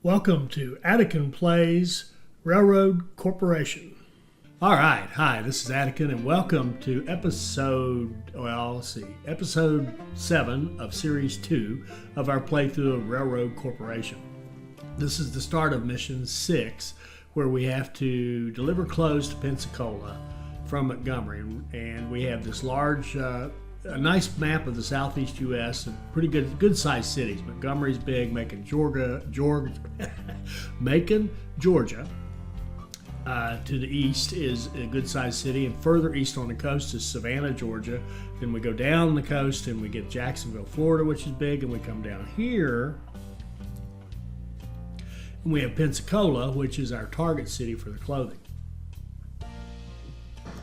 Welcome to Attican Plays Railroad Corporation. All right, hi, this is Attican, and welcome to episode 7 of Series 2 of our playthrough of Railroad Corporation. This is the start of Mission 6, where we have to deliver clothes to Pensacola from Montgomery, and we have this large a nice map of the southeast U.S. and pretty good sized cities. Montgomery's big, Macon, Georgia. To the east is a good sized city, and further east on the coast is Savannah, Georgia. Then we go down the coast and we get Jacksonville, Florida, which is big, and we come down here and we have Pensacola, which is our target city for the clothing.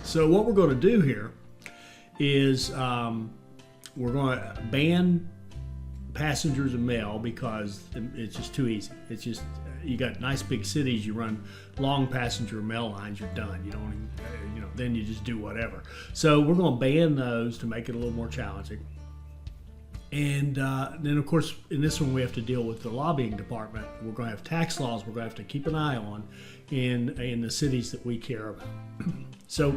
So what we're going to do here is we're going to ban passengers and mail because it's just too easy. It's just, you got nice big cities, you run long passenger mail lines, you're done. You don't even, then you just do whatever. So we're going to ban those to make it a little more challenging. And then, of course, in this one, we have to deal with the lobbying department. We're going to have tax laws we're going to have to keep an eye on in the cities that we care about. So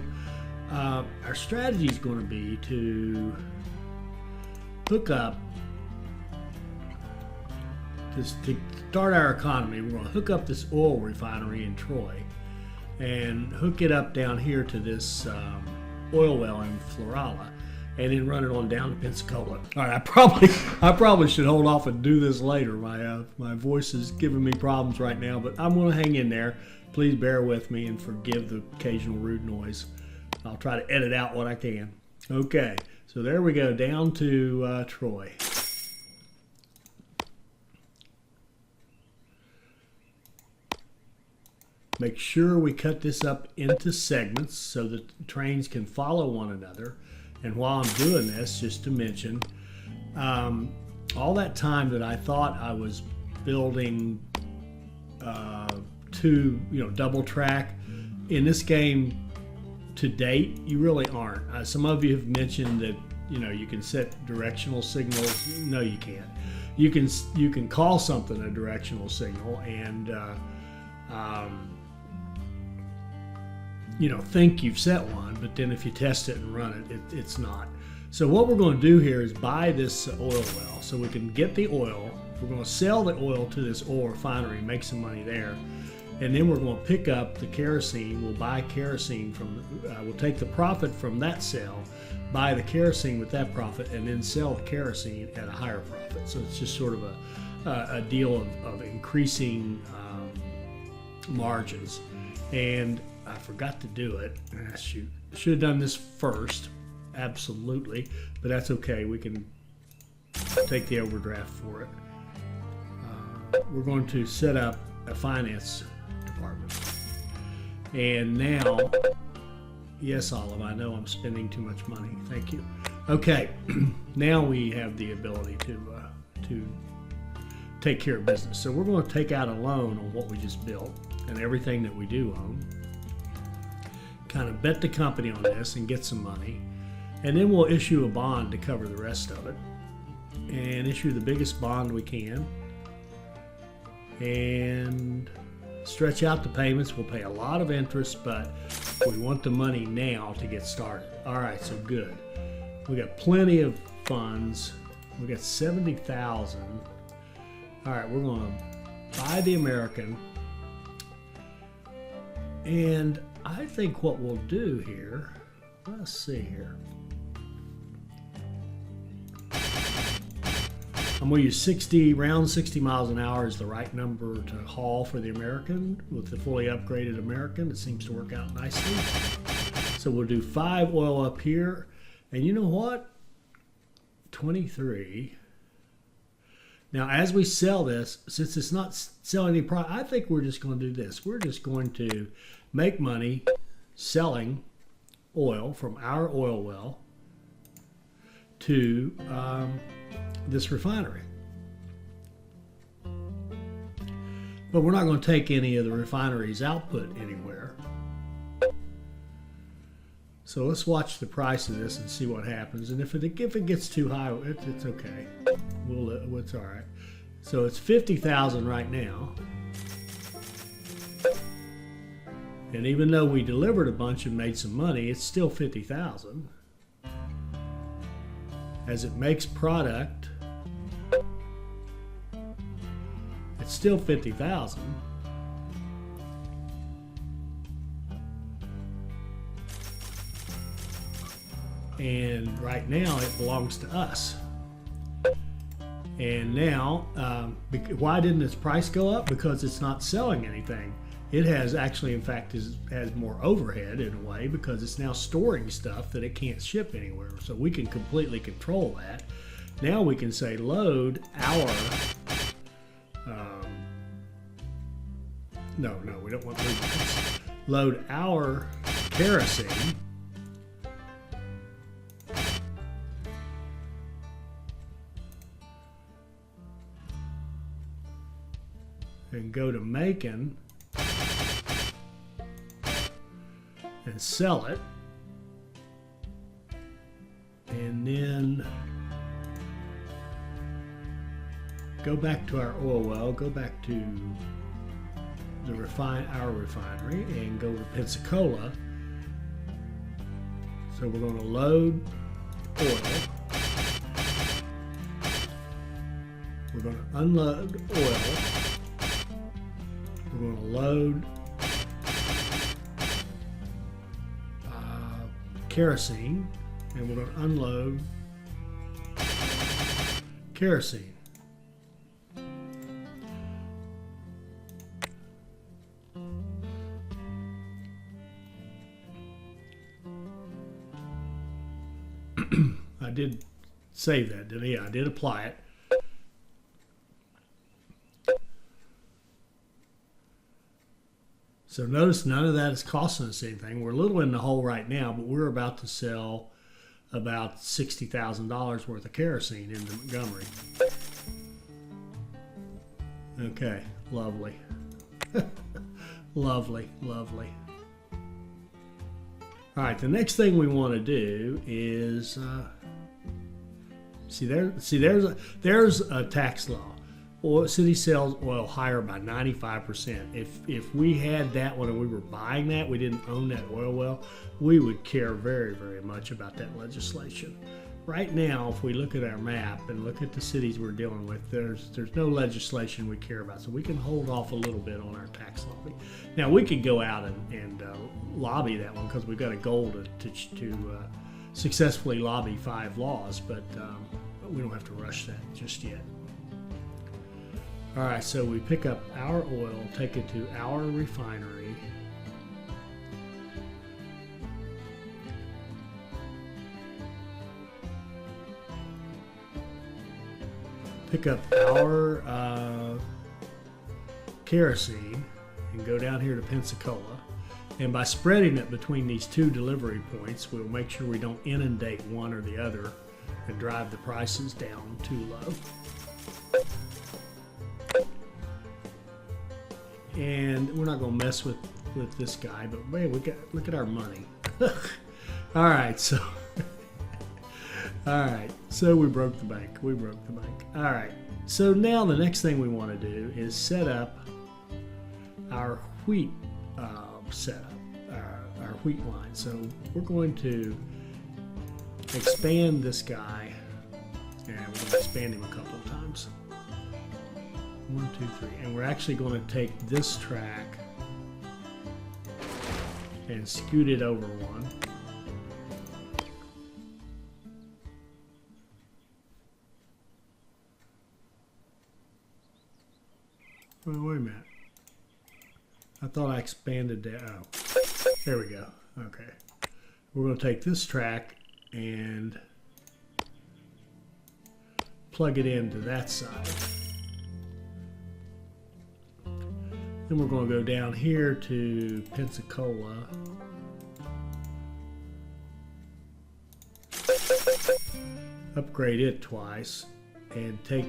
our strategy is going to be to hook up, to start our economy. We're going to hook up this oil refinery in Troy and hook it up down here to this oil well in Florala, and then run it on down to Pensacola. All right, I probably should hold off and do this later. My voice is giving me problems right now, but I'm going to hang in there. Please bear with me and forgive the occasional rude noise. I'll try to edit out what I can. Okay, so there we go, down to Troy. Make sure we cut this up into segments so that the trains can follow one another. And while I'm doing this, just to mention, all that time that I thought I was building double track, in this game to date, you really aren't. Some of you have mentioned that you can set directional signals. No, you can't. You can call something a directional signal and think you've set one, but then if you test it and run it, it's not. So what we're going to do here is buy this oil well so we can get the oil. We're going to sell the oil to this oil refinery, make some money there. And then we're going to pick up the kerosene. We'll buy kerosene we'll take the profit from that sale, buy the kerosene with that profit, and then sell the kerosene at a higher profit. So it's just sort of a deal of increasing margins. And I forgot to do it. Shoot, should have done this first, absolutely, but that's okay. We can take the overdraft for it. We're going to set up a finance department. And now, yes, Olive, I know I'm spending too much money. Thank you. Okay, now we have the ability to take care of business. So we're going to take out a loan on what we just built and everything that we do own. Kind of bet the company on this and get some money. And then we'll issue a bond to cover the rest of it. And issue the biggest bond we can. And stretch out the payments. We'll pay a lot of interest, but we want the money now to get started. All right, so good. We got plenty of funds. We got 70,000. All right, we're going to buy the American. And I think what we'll do here, let's see here. I'm going to use around 60 miles an hour is the right number to haul for the American. With the fully upgraded American, it seems to work out nicely. So we'll do 5 oil up here. And you know what? 23. Now, as we sell this, since it's not selling any product, I think we're just going to do this. We're just going to make money selling oil from our oil well to this refinery. But we're not going to take any of the refinery's output anywhere. So let's watch the price of this and see what happens. And if it gets too high, it's okay. It's all right. So it's 50,000 right now. And even though we delivered a bunch and made some money, it's still 50,000. As it makes product, it's still 50,000. And right now it belongs to us. And now, why didn't its price go up? Because it's not selling anything. It has actually, in fact, has more overhead in a way because it's now storing stuff that it can't ship anywhere. So we can completely control that. Now we can say load our, no, we don't want lubricants. Load our kerosene and go to Macon and sell it, and then go back to our oil well, go back to the our refinery and go to Pensacola. So we're going to load oil, we're going to unload oil, we're going to load kerosene, and we're going to unload kerosene. I did save that, didn't I? Yeah, I did apply it. So notice none of that is costing us anything. We're a little in the hole right now, but we're about to sell about $60,000 worth of kerosene into Montgomery. Okay, lovely. Lovely, lovely. All right, the next thing we want to do is there's a tax law. Oil, city sells oil higher by 95%. If we had that one and we were buying that, we didn't own that oil well, we would care very, very much about that legislation. Right now, if we look at our map and look at the cities we're dealing with, there's no legislation we care about, so we can hold off a little bit on our tax lobby. Now we could go out and lobby that one because we've got a goal to successfully lobby 5 laws, but we don't have to rush that just yet. All right, so we pick up our oil, take it to our refinery. Pick up our kerosene and go down here to Pensacola. And by spreading it between these 2 delivery points, we'll make sure we don't inundate one or the other and drive the prices down too low. And we're not going to mess with this guy, but man, look at our money. All right, so we broke the bank. All right, so now the next thing we want to do is set up our wheat setup, our wheat line. So we're going to expand this guy, and we're going to expand him a couple of times. 1, 2, 3, and we're actually going to take this track and scoot it over one. Wait a minute. I thought I expanded that. Oh, there we go. Okay. We're going to take this track and plug it into that side. Then we're going to go down here to Pensacola. Upgrade it twice and take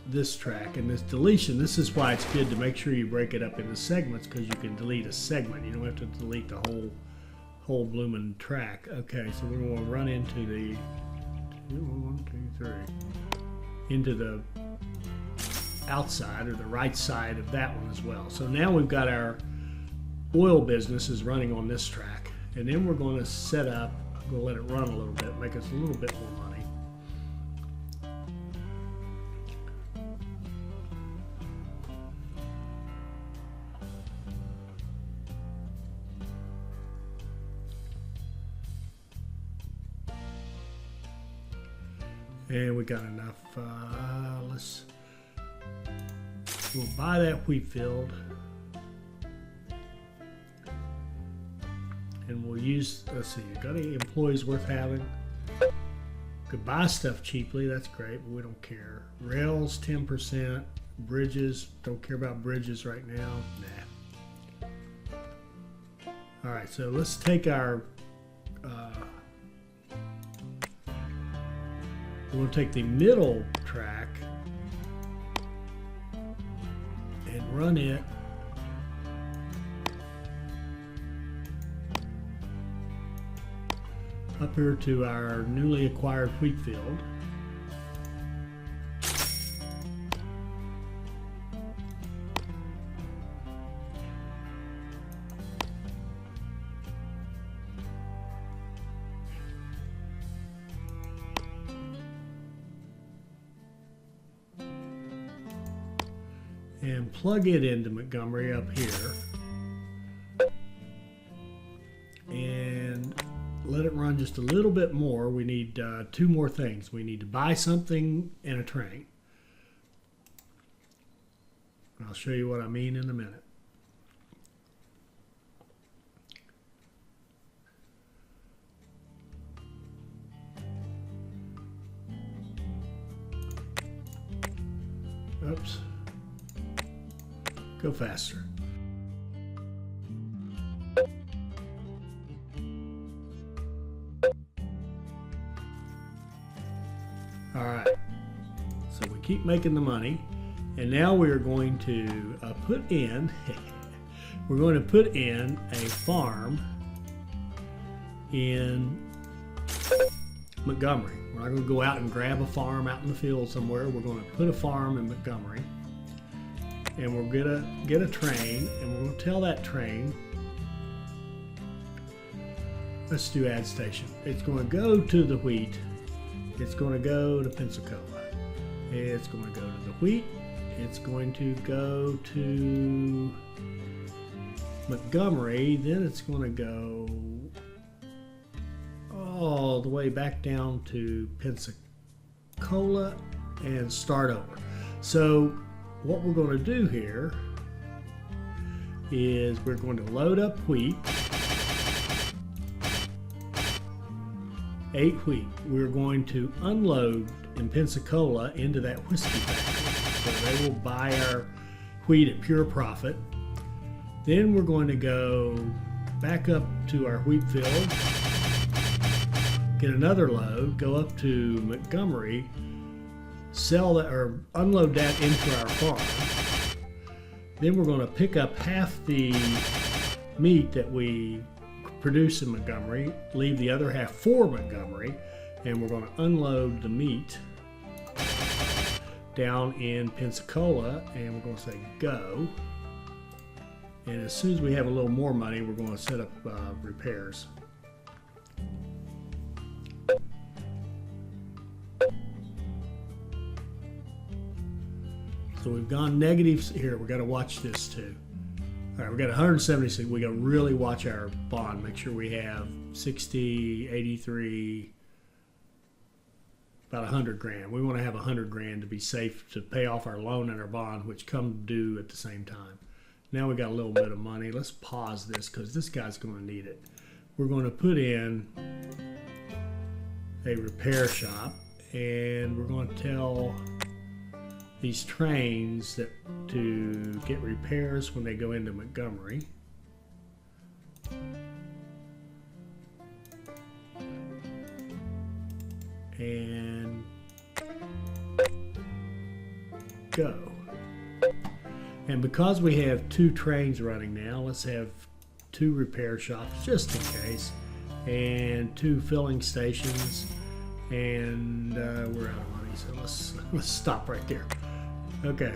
this track and this deletion. This is why it's good to make sure you break it up into segments, because you can delete a segment. You don't have to delete the whole blooming track. Okay, so we're going to run into the 1, 2, 3. into the outside or the right side of that one as well. So now we've got our oil business is running on this track, and then we're going to set up, we'll let it run a little bit, make us a little bit more money. And we got enough. We'll buy that wheat field, and we'll use. Let's see. You got any employees worth having? Could buy stuff cheaply. That's great, but we don't care. Rails 10%. Bridges. Don't care about bridges right now. Nah. All right. So let's take our. We'll take the middle track and run it up here to our newly acquired wheat field. And plug it into Montgomery up here and let it run just a little bit more. We need two more things. We need to buy something and a train. I'll show you what I mean in a minute. Oops. Go faster. All right. So we keep making the money, and now we are going to put in. We're going to put in a farm in Montgomery. We're not going to go out and grab a farm out in the field somewhere. We're going to put a farm in Montgomery. And we're gonna get a train, and we're gonna tell that train, let's do add station. It's gonna go to the wheat. It's gonna go to Pensacola. It's gonna go to the wheat. It's going to go to Montgomery. Then it's gonna go all the way back down to Pensacola and start over. So what we're going to do here is we're going to load up wheat, 8 wheat. We're going to unload in Pensacola into that whiskey factory. So they will buy our wheat at pure profit. Then we're going to go back up to our wheat field, get another load, go up to Montgomery, sell that or unload that into our farm. Then we're going to pick up half the meat that we produce in Montgomery, leave the other half for Montgomery, and we're going to unload the meat down in Pensacola, and we're going to say go. And as soon as we have a little more money, we're going to set up repairs. So we've gone negative here. We got to watch this too. All right, we got 176. We got to really watch our bond. Make sure we have 60, 83, about 100 grand. We want to have 100 grand to be safe to pay off our loan and our bond, which come due at the same time. Now we got a little bit of money. Let's pause this because this guy's going to need it. We're going to put in a repair shop, and we're going to tell these trains that to get repairs when they go into Montgomery. And go. And because we have 2 trains running now, let's have 2 repair shops just in case, and 2 filling stations, and we're out of money. So let's stop right there. Okay.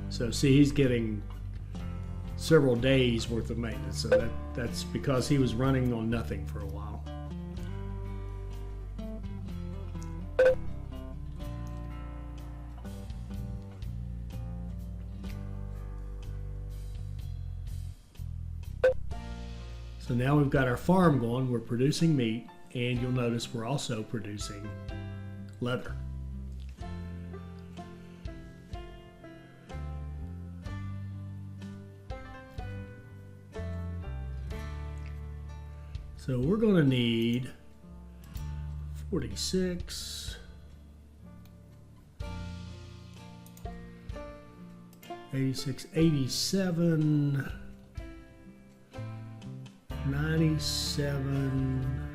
So see, he's getting several days worth of maintenance. So that's because he was running on nothing for a while. So now we've got our farm going, we're producing meat, and you'll notice we're also producing leather. So we're going to need 46, 86, 87, 97,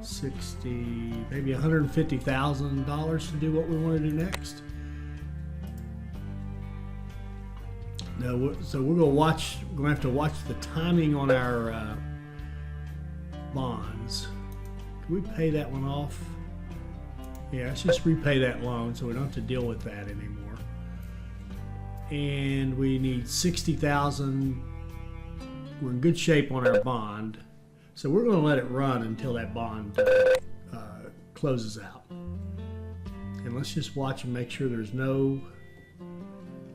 60, maybe $150,000 to do what we want to do next. No, so we're going to have to watch the timing on our bonds. Can we pay that one off? Yeah, let's just repay that loan so we don't have to deal with that anymore. And we need 60,000. We're in good shape on our bond, so we're going to let it run until that bond closes out. And let's just watch and make sure there's no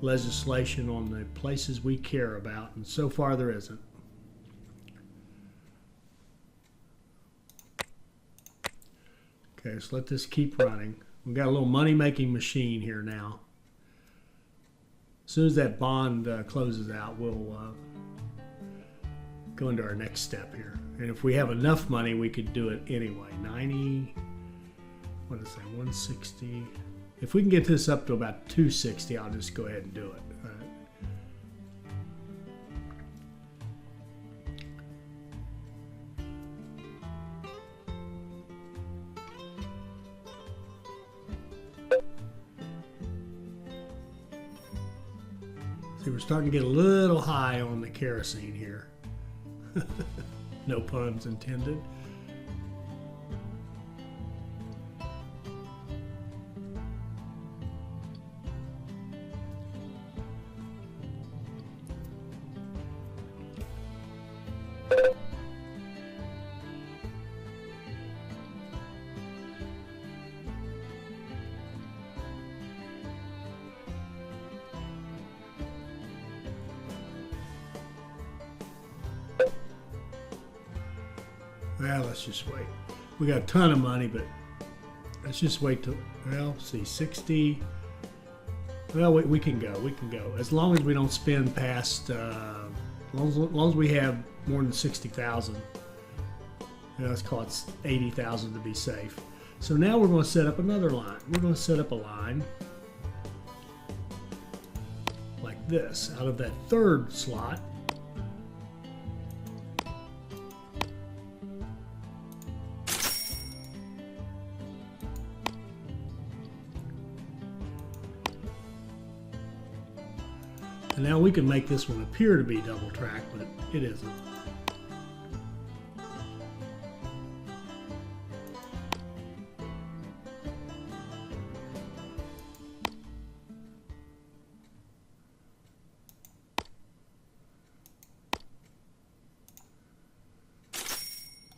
legislation on the places we care about, and so far there isn't. Okay, so let this keep running. We've got a little money-making machine here now. As soon as that bond closes out, we'll go into our next step here. And if we have enough money, we could do it anyway. 90, what is that, 160? If we can get this up to about 260, I'll just go ahead and do it. See, we're starting to get a little high on the kerosene here. No puns intended. Well, let's just wait. We got a ton of money, but let's just wait till, well, see, 60. Well, we can go. We can go. As long as we don't spend past, as long as we have more than 60,000. Let's call it 80,000 to be safe. So now we're going to set up another line. We're going to set up a line like this out of that third slot. And now we can make this one appear to be double track, but it isn't.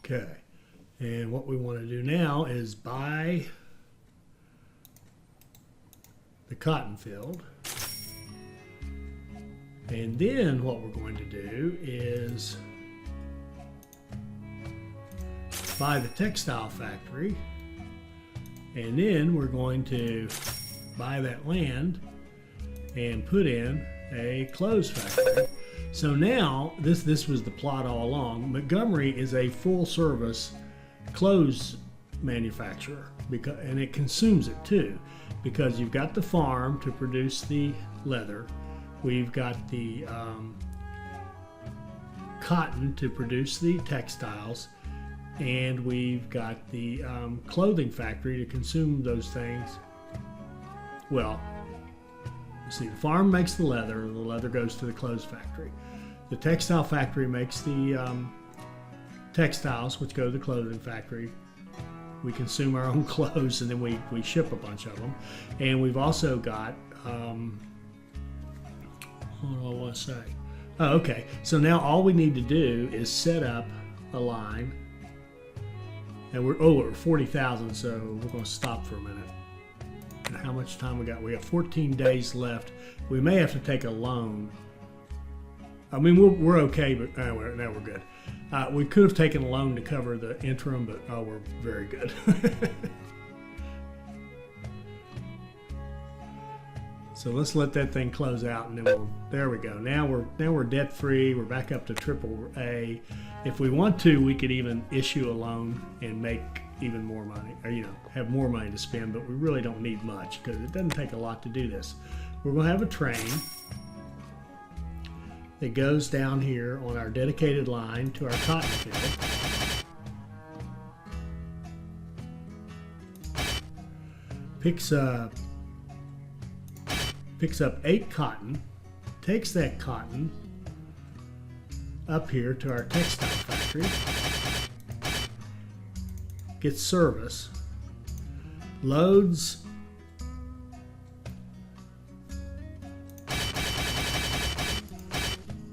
Okay, and what we want to do now is buy the cotton field. And then what we're going to do is buy the textile factory, and then we're going to buy that land and put in a clothes factory. So now, this was the plot all along. Montgomery is a full-service clothes manufacturer, and it consumes it too, because you've got the farm to produce the leather. We've got the cotton to produce the textiles, and we've got the clothing factory to consume those things. Well, you see, the farm makes the leather goes to the clothes factory. The textile factory makes the textiles, which go to the clothing factory. We consume our own clothes, and then we ship a bunch of them. And we've also got, what do I want to say? Oh, okay. So now all we need to do is set up a line. And we're 40,000, so we're going to stop for a minute. And how much time we got? We got 14 days left. We may have to take a loan. I mean, we're okay, but now we're good. We could have taken a loan to cover the interim, but we're very good. So let's let that thing close out, and then there we go. Now we're debt free. We're back up to AAA. If we want to, we could even issue a loan and make even more money, or have more money to spend. But we really don't need much because it doesn't take a lot to do this. We're going to have a train that goes down here on our dedicated line to our cotton field. Picks up 8 cotton, takes that cotton up here to our textile factory, gets service, loads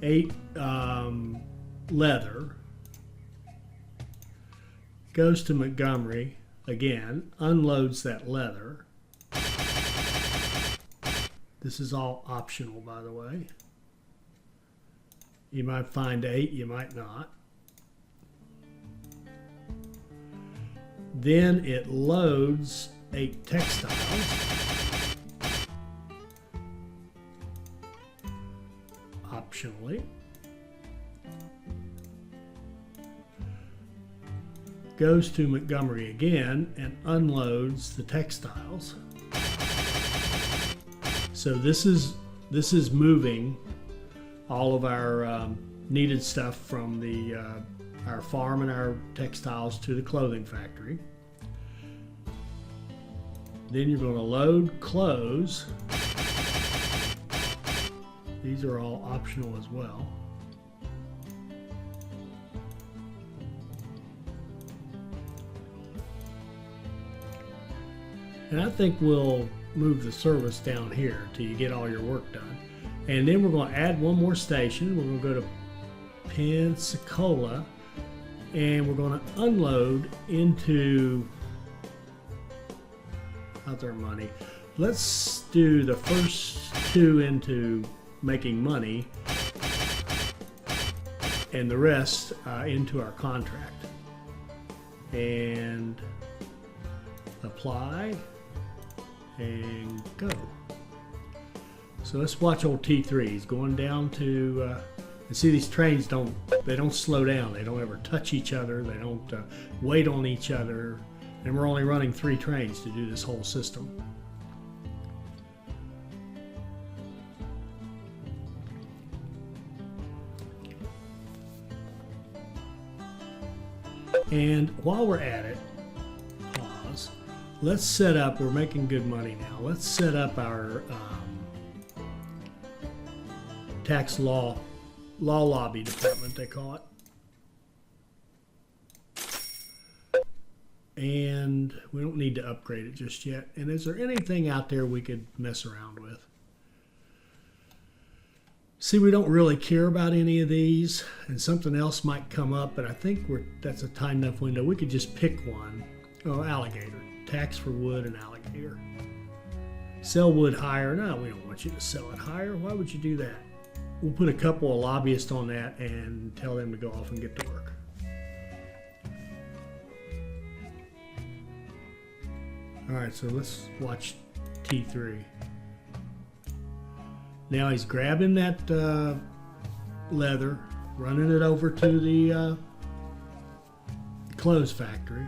eight leather, goes to Montgomery again, unloads that leather. This is all optional, by the way. You might find 8, you might not. Then it loads 8 textiles, optionally. Goes to Montgomery again and unloads the textiles. So this is moving all of our needed stuff from our farm and our textiles to the clothing factory. Then you're going to load clothes. These are all optional as well. And I think we'll move the service down here till you get all your work done. And then we're going to add one more station. We're going to go to Pensacola, and we're going to unload into other money. Let's do the first 2 into making money and the rest into our contract. And apply and go. So let's watch old T3. He's going down to, and see these trains don't slow down. They don't ever touch each other. They don't wait on each other. And we're only running 3 trains to do this whole system. And while we're at it, pause. Let's set up, we're making good money now. Let's set up our tax law lobby department, they call it. And we don't need to upgrade it just yet. And is there anything out there we could mess around with? See, we don't really care about any of these, and something else might come up, but I think that's a tight enough window. We could just pick one. Oh, alligator. Tax for wood and alligator. Sell wood higher. No, we don't want you to sell it higher. Why would you do that? We'll put a couple of lobbyists on that and tell them to go off and get to work. All right, so let's watch T3. Now he's grabbing that leather, running it over to the clothes factory.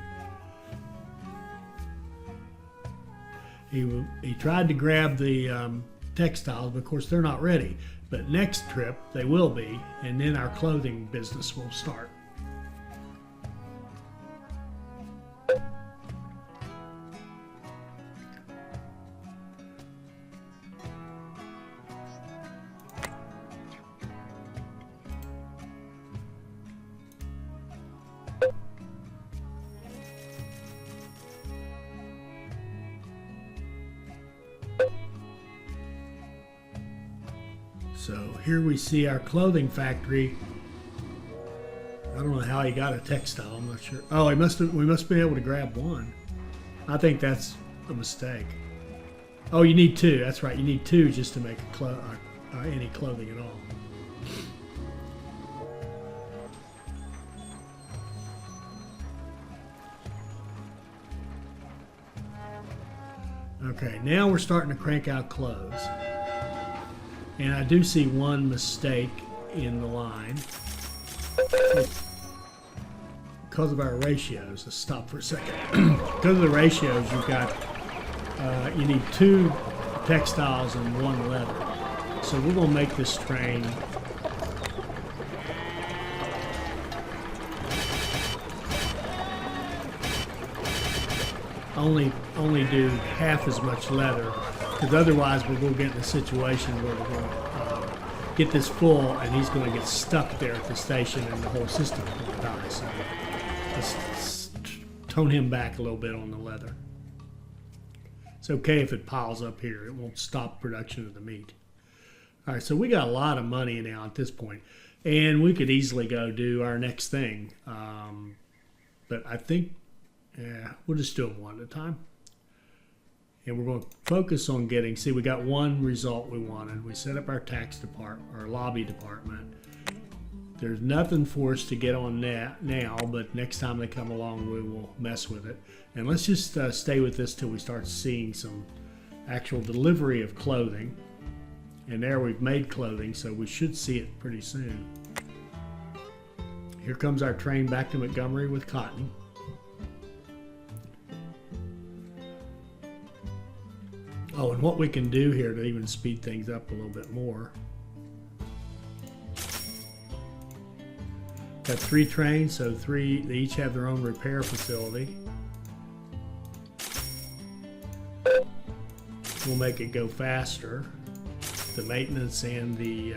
He tried to grab the textiles, but of course they're not ready. But next trip they will be, and then our clothing business will start. So here we see our clothing factory. I don't know how he got a textile. I'm not sure. Oh, we must have been able to grab one. I think that's a mistake. Oh, you need two. That's right. You need two just to make any clothing at all. Okay, now we're starting to crank out clothes. And I do see one mistake in the line. Because of our ratios, let's stop for a second. Because of the ratios, you need 2 textiles and 1 leather. So we're going to make this train only do half as much leather, because otherwise we're going to get in a situation where we're going to get this full and he's going to get stuck there at the station and the whole system is going to die. So let's tone him back a little bit on the leather. It's okay if it piles up here. It won't stop production of the meat. All right, so we got a lot of money now at this point, and we could easily go do our next thing. But I think we'll just do them one at a time. And we're going to focus on getting, see, we got one result we wanted. We set up our tax department, our lobby department. There's nothing for us to get on that now, but next time they come along, we will mess with it. And let's just stay with this till we start seeing some actual delivery of clothing. And there we've made clothing, so we should see it pretty soon. Here comes our train back to Montgomery with cotton. Oh, and what we can do here to even speed things up a little bit more. Got 3 trains, so they each have their own repair facility. We'll make it go faster. The maintenance and the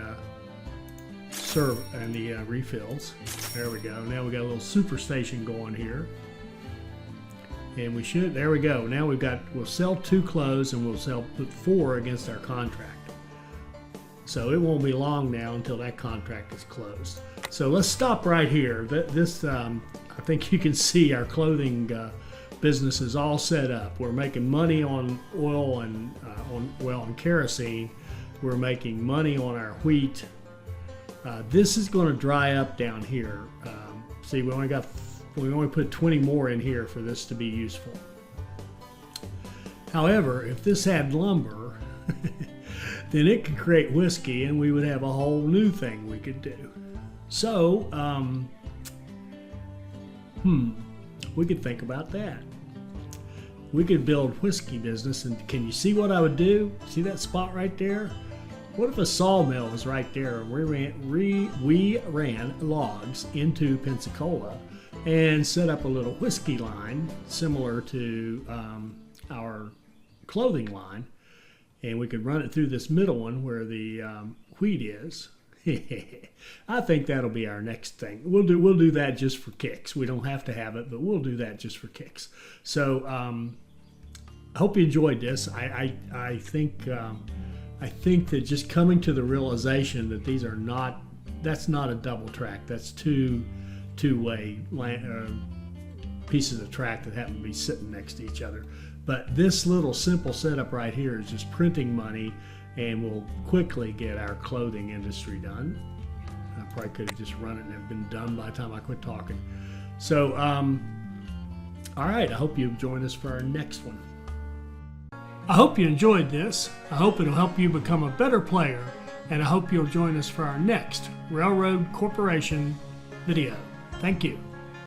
refills. There we go. Now we got a little super station going here. And we should, there we go. Now we'll sell 2 clothes and we'll put 4 against our contract. So it won't be long now until that contract is closed. So let's stop right here. I think you can see our clothing business is all set up. We're making money on oil and on kerosene. We're making money on our wheat. This is going to dry up down here. See, we only put 20 more in here for this to be useful. However, if this had lumber, then it could create whiskey and we would have a whole new thing we could do. So, we could think about that. We could build whiskey business, and can you see what I would do? See that spot right there? What if a sawmill was right there and we ran logs into Pensacola and set up a little whiskey line similar to our clothing line, and we could run it through this middle one where the wheat is. I think that'll be our next thing. We'll do that just for kicks. We don't have to have it, but we'll do that just for kicks. So I hope you enjoyed this. I think that just coming to the realization that that's not a double track. That's two-way pieces of track that happen to be sitting next to each other. But this little simple setup right here is just printing money, and we'll quickly get our clothing industry done. I probably could have just run it and have been done by the time I quit talking. So, all right, I hope you join us for our next one. I hope you enjoyed this. I hope it'll help you become a better player, and I hope you'll join us for our next Railroad Corporation video. Thank you.